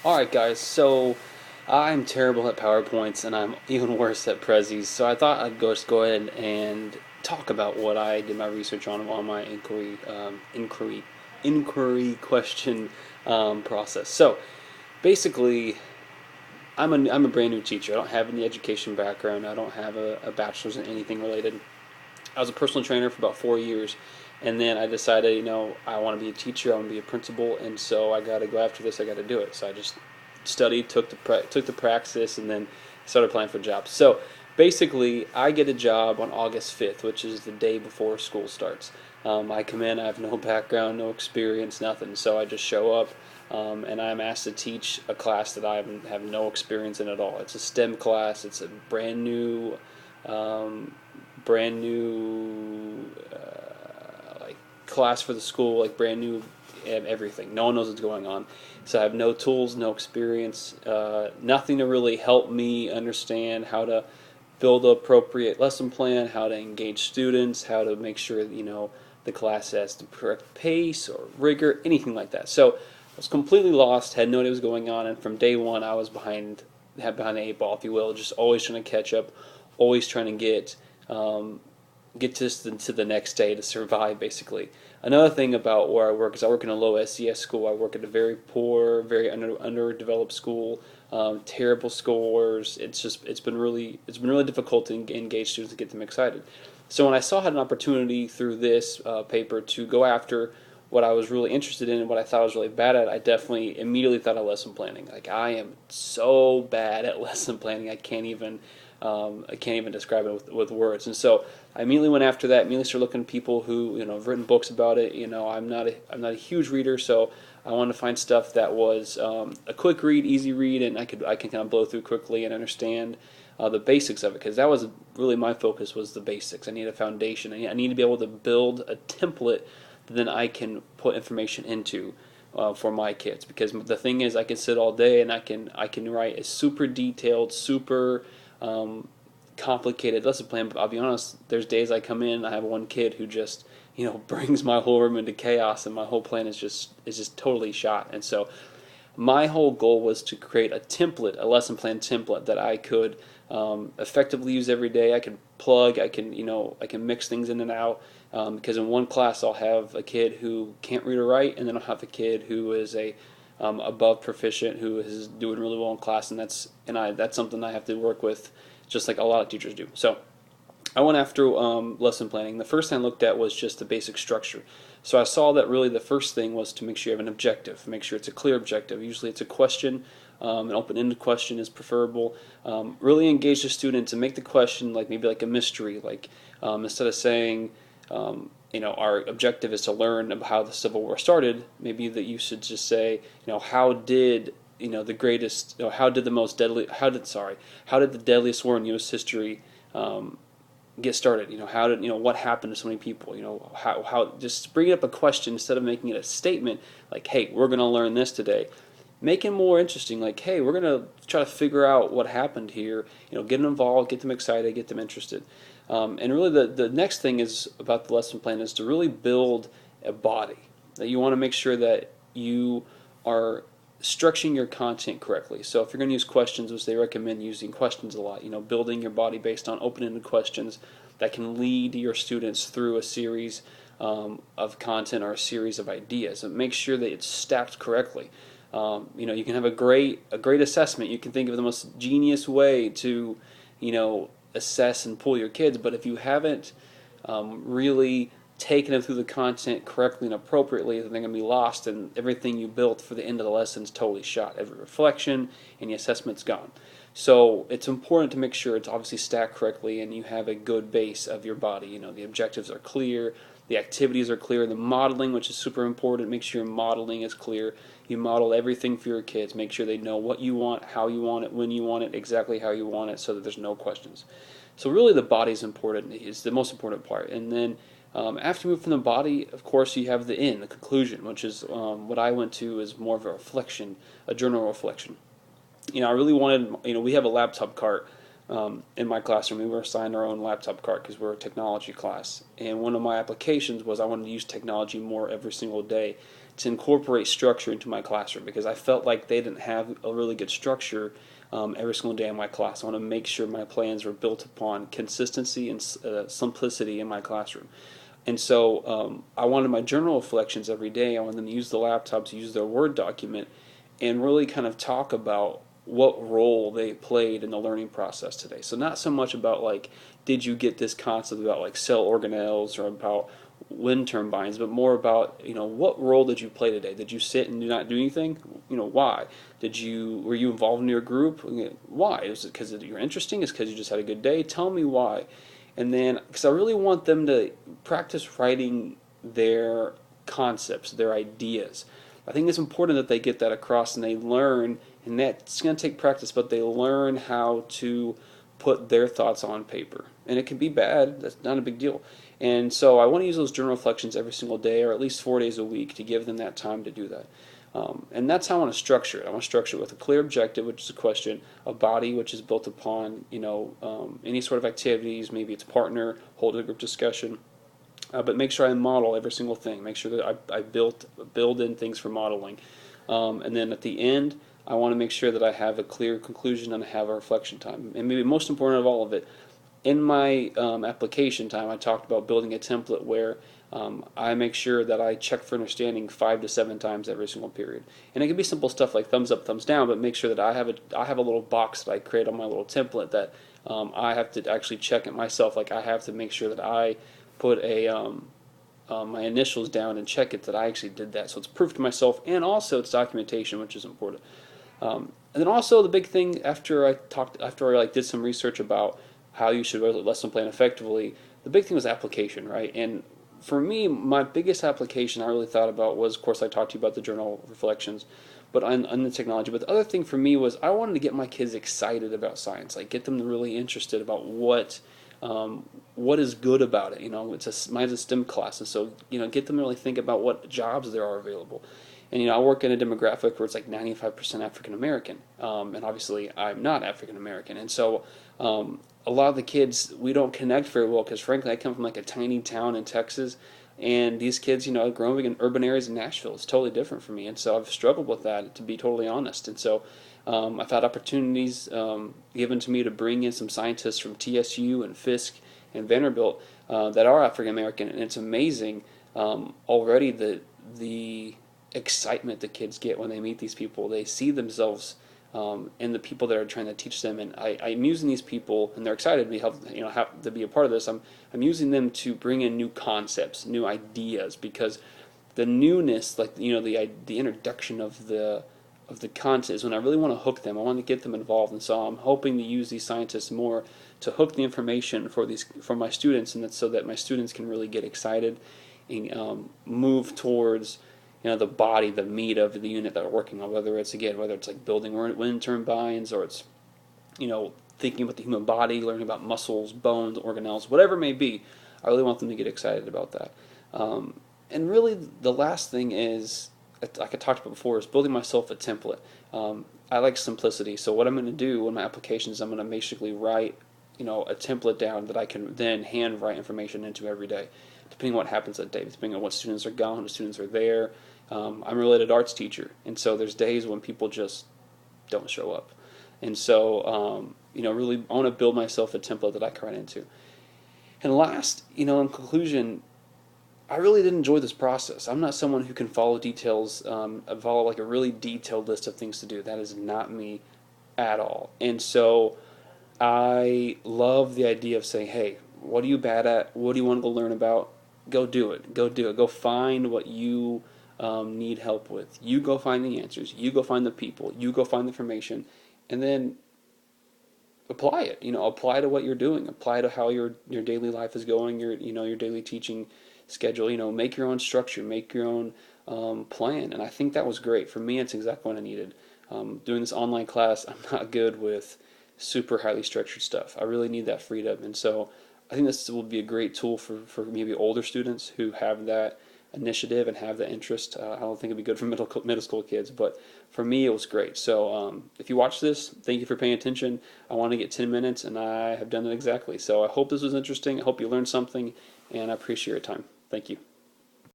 Alright guys, so I'm terrible at PowerPoints and I'm even worse at Prezis, so I thought I'd just go ahead and talk about what I did my research on my inquiry question process. So basically, I'm a brand new teacher. I don't have any education background. I don't have a bachelor's in anything related. I was a personal trainer for about 4 years, and then I decided, I want to be a teacher, I want to be a principal, and so I got to go after this. I got to do it. So I just studied, took the praxis, and then started applying for jobs. So basically, I get a job on August 5th, which is the day before school starts. I come in, I have no background, no experience, nothing. So I just show up, and I'm asked to teach a class that have no experience in at all. It's a STEM class. It's a um, brand new like class for the school, like brand new everything. No one knows what's going on. So I have no tools, no experience, nothing to really help me understand how to build an appropriate lesson plan, how to engage students, how to make sure the class has the correct pace or rigor, anything like that. So I was completely lost, had no idea what was going on, and from day one I was behind the 8 ball, if you will, just always trying to catch up, always trying to get to the next day to survive, basically. Another thing about where I work is I work in a low SES school. I work at a very poor, very underdeveloped school. Terrible scores. It's been really difficult to engage students to get them excited. So when I saw I had an opportunity through this paper to go after what I was really interested in and what I thought I was really bad at, I definitely immediately thought of lesson planning. Like, I am so bad at lesson planning, I can't even describe it with words. And so I immediately went after that. Immediately started looking at people who have written books about it. I'm not a huge reader, so I wanted to find stuff that was a quick read, easy read, and I can kind of blow through quickly and understand the basics of it, because that was really my focus, was the basics. I need a foundation. I need to be able to build a template that then I can put information into for my kids. Because the thing is, I can sit all day and I can write a super detailed, super um, complicated lesson plan. But I'll be honest, there's days I come in, I have one kid who just brings my whole room into chaos, and my whole plan is just totally shot. And so my whole goal was to create a lesson plan template that I could effectively use every day. I can plug, I can mix things in and out. Because in one class I'll have a kid who can't read or write, and then I'll have a kid who is a above proficient, who is doing really well in class, and that's something I have to work with, just like a lot of teachers do. So I went after lesson planning. The first thing I looked at was just the basic structure. So I saw that really the first thing was to make sure you have an objective, make sure it's a clear objective. Usually it's a question, an open-ended question is preferable. Really engage the students and make the question maybe like a mystery. Instead of saying, our objective is to learn about how the Civil War started, maybe that you should just say, how did the greatest, how did the most deadly, how did the deadliest war in U.S. history get started? How did what happened to so many people? How just bringing up a question instead of making it a statement, like, hey, we're going to learn this today. Make it more interesting, like, hey, we're going to try to figure out what happened here. Get them involved, get them excited, get them interested. And really, the next thing is about the lesson plan is to really build a body. That you want to make sure that you are structuring your content correctly. So if you're going to use questions, which they recommend using questions a lot, building your body based on open-ended questions that can lead your students through a series of content or a series of ideas, and make sure that it's stacked correctly. You can have a great assessment. You can think of the most genius way to, assess and pull your kids, but if you haven't really taken them through the content correctly and appropriately, then they're going to be lost, and everything you built for the end of the lesson is totally shot. Every reflection and the assessment's gone. So it's important to make sure it's obviously stacked correctly and you have a good base of your body. The objectives are clear, the activities are clear, the modeling, which is super important, make sure your modeling is clear. You model everything for your kids, make sure they know what you want, how you want it, when you want it, exactly how you want it, so that there's no questions. So really the body is important, is the most important part. And then after you move from the body, of course, you have the end, the conclusion, which is what I went to is more of a reflection, a journal reflection. I really wanted, we have a laptop cart in my classroom. We were assigned our own laptop cart because we're a technology class. And one of my applications was I wanted to use technology more every single day to incorporate structure into my classroom because I felt like they didn't have a really good structure every single day in my class. I want to make sure my plans were built upon consistency and simplicity in my classroom. And so I wanted my journal reflections every day. I wanted them to use the laptops, use their Word document, and really kind of talk about what role they played in the learning process today. So not so much about like, did you get this concept about like cell organelles or about wind turbines, but more about, what role did you play today? Did you sit and not do anything? Why? Were you involved in your group? Why? Is it because you're interesting? Is it because you just had a good day? Tell me why. And then, because I really want them to practice writing their concepts, their ideas. I think it's important that they get that across and they learn, and that's going to take practice, but they learn how to put their thoughts on paper. And it can be bad, that's not a big deal. And so I want to use those journal reflections every single day or at least 4 days a week to give them that time to do that. And that's how I want to structure it. I want to structure it with a clear objective, which is a question, a body, which is built upon any sort of activities, maybe it's partner, hold a group discussion, but make sure I model every single thing. Make sure that I build in things for modeling. And then at the end, I want to make sure that I have a clear conclusion and I have a reflection time. And maybe most important of all of it, in my application time, I talked about building a template where I make sure that I check for understanding 5 to 7 times every single period. And it can be simple stuff like thumbs up, thumbs down, but make sure that I have a little box that I create on my little template that I have to actually check it myself. Like I have to make sure that I put my initials down and check it that I actually did that. So it's proof to myself, and also it's documentation, which is important. And then also the big thing after I did some research about how you should lesson plan effectively, the big thing was application, right? And for me, my biggest application I really thought about was, of course, I talked to you about the journal reflections, but on the technology. But the other thing for me was I wanted to get my kids excited about science, like get them really interested about what is good about it. Mine's a STEM class, and so get them to really think about what jobs there are available. And I work in a demographic where it's like 95% African American, and obviously I'm not African American, and so a lot of the kids we don't connect very well because frankly I come from like a tiny town in Texas, and these kids growing in urban areas in Nashville is totally different for me, and so I've struggled with that, to be totally honest. And so I've had opportunities given to me to bring in some scientists from TSU and Fisk and Vanderbilt that are African American, and it's amazing already the excitement the kids get when they meet these people. They see themselves in the people that are trying to teach them, and I'm using these people, and they're excited to be to be a part of this. I'm using them to bring in new concepts, new ideas, because the newness, like the introduction of the content is when I really want to hook them. I want to get them involved, and so I'm hoping to use these scientists more to hook the information for my students, and that's so that my students can really get excited and move towards the body, the meat of the unit that we're working on. Whether it's like building wind turbines, or it's thinking about the human body, learning about muscles, bones, organelles, whatever it may be. I really want them to get excited about that. And really, the last thing is, like I talked about before, is building myself a template. I like simplicity, so what I'm going to do in my applications, I'm going to basically write a template down that I can then hand write information into every day, depending on what happens that day, depending on what students are gone, what students are there. I'm a related arts teacher, and so there's days when people just don't show up. And so, really I want to build myself a template that I can write into. And last, in conclusion, I really did enjoy this process. I'm not someone who can follow details, follow like a really detailed list of things to do. That is not me at all. And so I love the idea of saying, hey, what are you bad at? What do you want to go learn about? Go do it. Go do it. Go find what you need help with. You go find the answers. You go find the people. You go find the information, and then apply it. Apply to what you're doing. Apply to how your daily life is going. Your daily teaching schedule. Make your own structure. Make your own plan. And I think that was great for me. It's exactly what I needed. Doing this online class, I'm not good with super highly structured stuff. I really need that freedom, and so I think this will be a great tool for maybe older students who have that initiative and have that interest. I don't think it'd be good for middle school kids, but for me it was great. So if you watch this, thank you for paying attention. I want to get 10 minutes, and I have done it exactly. So I hope this was interesting. I hope you learned something, and I appreciate your time. Thank you.